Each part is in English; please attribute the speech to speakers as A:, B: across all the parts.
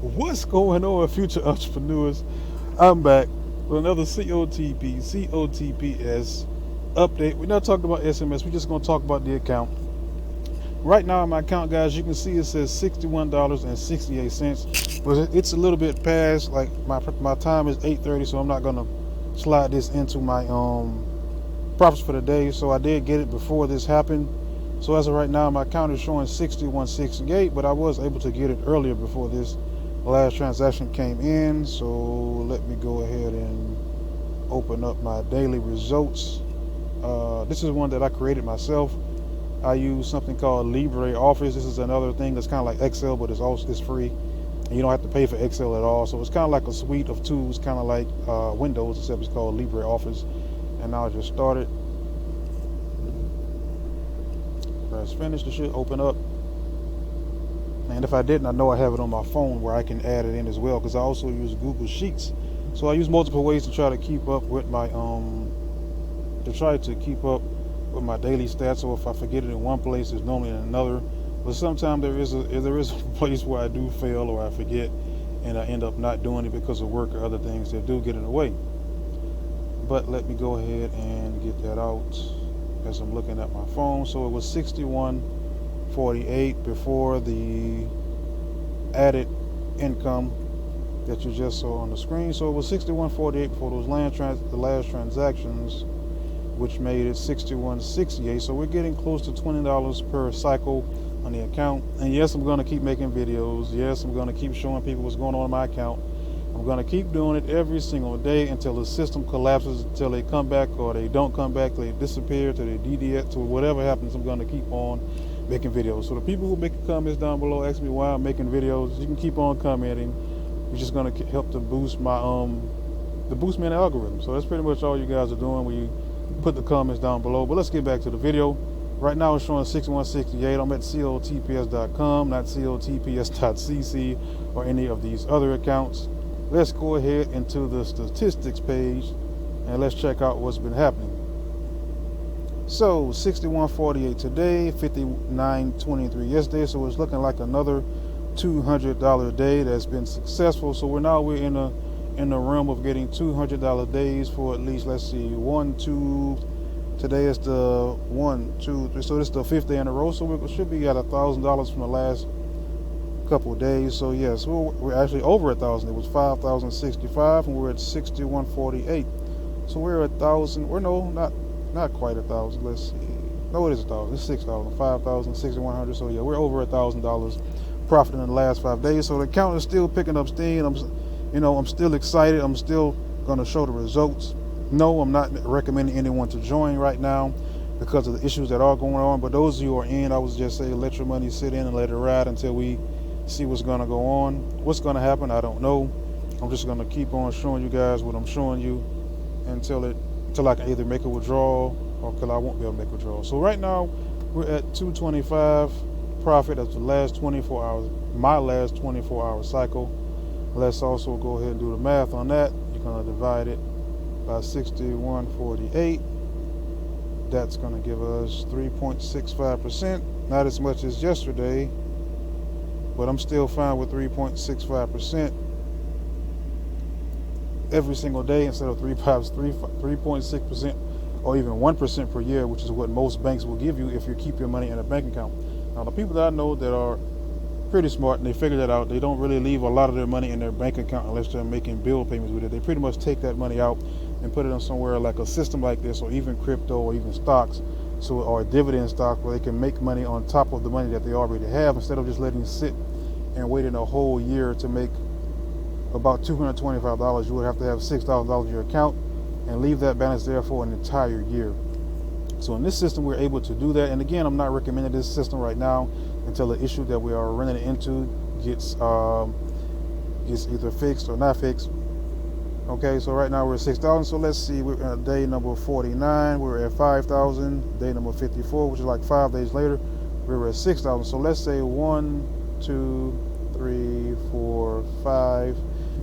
A: What's going on, future entrepreneurs? I'm back with another COTPS update. We're not talking about SMS, we're just going to talk about the account. Right now, in my account, guys, you can see it says $61.68, but it's a little bit past. Like my time is 8:30, so I'm not going to slide this into my profits for the day. So I did get it before this happened. So as of right now, my account is showing 61.68, but I was able to get it earlier before this last transaction came in. So let me go ahead and open up my daily results. This is one that I created myself. I use something called LibreOffice. This is another thing that's kind of like Excel, but it's free. And you don't have to pay for Excel at all. So it's kind of like a suite of tools, kind of like Windows, except it's called LibreOffice. And now I just started. Press finish. It should open up. And if I didn't, I know I have it on my phone where I can add it in as well, because I also use Google Sheets. So I use multiple ways to try to keep up with my daily stats. So if I forget it in one place, it's normally in another. But sometimes there is a place where I do fail or I forget, and I end up not doing it because of work or other things that do get in the way. But let me go ahead and get that out as I'm looking at my phone. So it was 61.48 before the added income that you just saw on the screen. So it was 61.48 before those the last transactions, which made it 61.68. So we're getting close to $20 per cycle on the account. And yes, I'm going to keep making videos. Yes, I'm going to keep showing people what's going on in my account. I'm going to keep doing it every single day until the system collapses, until they come back or they don't come back, till they disappear, till they DDS, to whatever happens. I'm going to keep on making videos. So the people who make comments down below, ask me why I'm making videos, you can keep on commenting. You're just going to help to boost my boost me in the algorithm. So that's pretty much all you guys are doing when you put the comments down below. But let's get back to the video. Right now it's showing 61.68. I'm at cotps.com, not cotps.cc or any of these other accounts. Let's go ahead into the statistics page and let's check out what's been happening. So 61.48 today, 59.23 yesterday. So it's looking like another $200 day that's been successful. So we're in the realm of getting $200 days for at least, let's see, today is the 1, 2, 3. So this is the 5th day in a row. So we should be at $1,000 from the last couple of days. So yes, we're actually over 1,000. It was 5,065 and we're at 61.48. So we're 1,000. Not quite 1,000. Let's see. No, it is 1,000. It's 6,000. 5,000, 6,100. So yeah, we're over $1,000 profit in the last 5 days. So the account is still picking up steam. I'm still excited. I'm still going to show the results. No, I'm not recommending anyone to join right now because of the issues that are going on. But those of you who are in, I would just say let your money sit in and let it ride until we see what's going to go on. What's going to happen, I don't know. I'm just going to keep on showing you guys what I'm showing you until I can either make a withdrawal or until I won't be able to make a withdrawal. So right now we're at 225 profit. That's the last 24 hours, my last 24-hour cycle. Let's also go ahead and do the math on that. You're going to divide it by 61.48. That's going to give us 3.65%. Not as much as yesterday, but I'm still fine with 3.65% every single day instead of 3.6% or even 1% per year, which is what most banks will give you if you keep your money in a bank account. Now, the people that I know that are pretty smart and they figure that out, they don't really leave a lot of their money in their bank account unless they're making bill payments with it. They pretty much take that money out and put it in somewhere like a system like this, or even crypto, or even stocks, or a dividend stock, where they can make money on top of the money that they already have, instead of just letting it sit and waiting a whole year to make about $225. You would have to have $6,000 in your account and leave that balance there for an entire year. So in this system, we're able to do that. And again, I'm not recommending this system right now until the issue that we are running into gets either fixed or not fixed. Okay, so right now we're at 6,000. So let's see, we're at day number 49. We're at 5,000. Day number 54, which is like 5 days later, we were at 6,000. So let's say 1, 2, 3, 4, 5,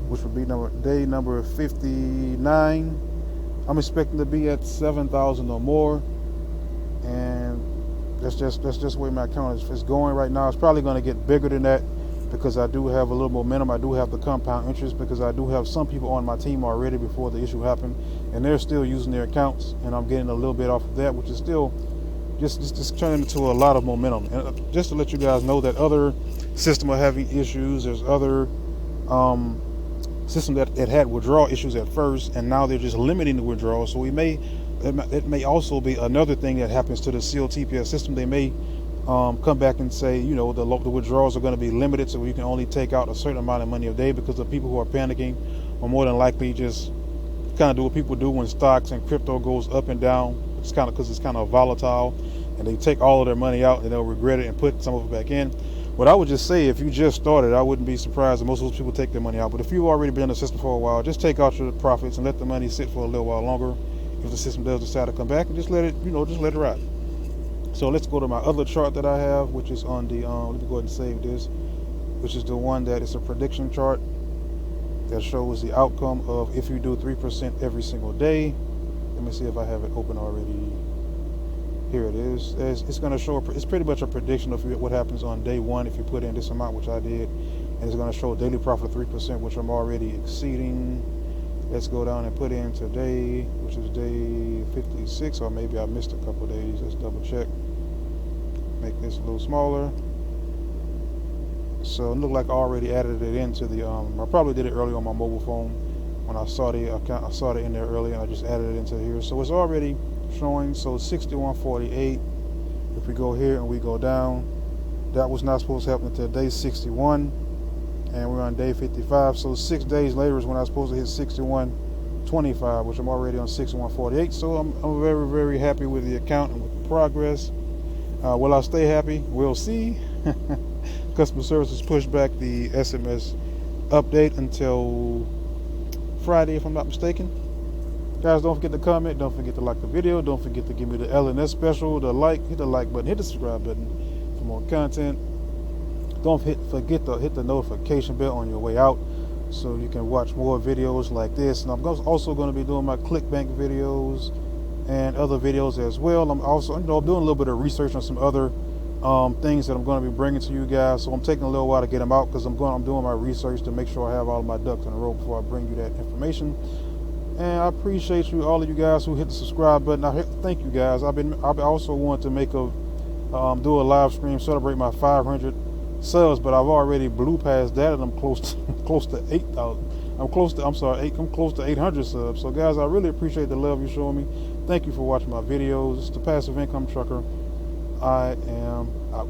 A: which would be day number 59. I'm expecting to be at 7,000 or more, and that's just where my account is going right now. It's probably going to get bigger than that because I do have a little momentum. I do have the compound interest because I do have some people on my team already before the issue happened, and they're still using their accounts, and I'm getting a little bit off of that, which is still just turning into a lot of momentum. And just to let you guys know that other systems are having issues. There's other systems that had withdrawal issues at first, and now they're just limiting the withdrawal. So it may also be another thing that happens to the COTPS system. They may come back and say, you know, the withdrawals are going to be limited, so you can only take out a certain amount of money a day, because the people who are panicking are more than likely just kind of do what people do when stocks and crypto goes up and down. It's kind of because it's kind of volatile, and they take all of their money out and they'll regret it and put some of it back in. What I would just say, if you just started, I wouldn't be surprised if most of those people take their money out. But if you've already been in the system for a while, just take out your profits and let the money sit for a little while longer. If the system does decide to come back, and just let it, just let it ride. So let's go to my other chart that I have, which is on the, let me go ahead and save this, which is the one that is a prediction chart that shows the outcome of if you do 3% every single day. Let me see if I have it open already. Here it is. It's going to show, it's pretty much a prediction of what happens on day one if you put in this amount, which I did. And it's going to show a daily profit of 3%, which I'm already exceeding. Let's go down and put in today, which is day 56, or maybe I missed a couple of days. Let's double check. Make this a little smaller. So it looked like I already added it into the, I probably did it earlier on my mobile phone when I saw the account. I saw it in there earlier, and I just added it into here. So it's already showing, so 61.48. If we go here and we go down, that was not supposed to happen until day 61, and we're on day 55. So 6 days later is when I was supposed to hit 61.25, which I'm already on 61.48. So I'm very, very happy with the account and with the progress. Will I stay happy? We'll see. Customer services pushed back the SMS update until Friday, if I'm not mistaken. Guys, don't forget to comment, don't forget to like the video, don't forget to give me the LNS special, hit the like button, hit the subscribe button for more content. Don't forget to hit the notification bell on your way out so you can watch more videos like this. And I'm also going to be doing my ClickBank videos and other videos as well. I'm also, I'm doing a little bit of research on some other things that I'm going to be bringing to you guys. So I'm taking a little while to get them out because I'm doing my research to make sure I have all of my ducks in a row before I bring you that information. And I appreciate you, all of you guys who hit the subscribe button. Thank you guys. I also want to make do a live stream, celebrate my 500 subs, but I've already blew past that, and I'm close to 8,000. I'm close to 800 subs. So guys, I really appreciate the love you're showing me. Thank you for watching my videos. It's the Passive Income Trucker. I am out.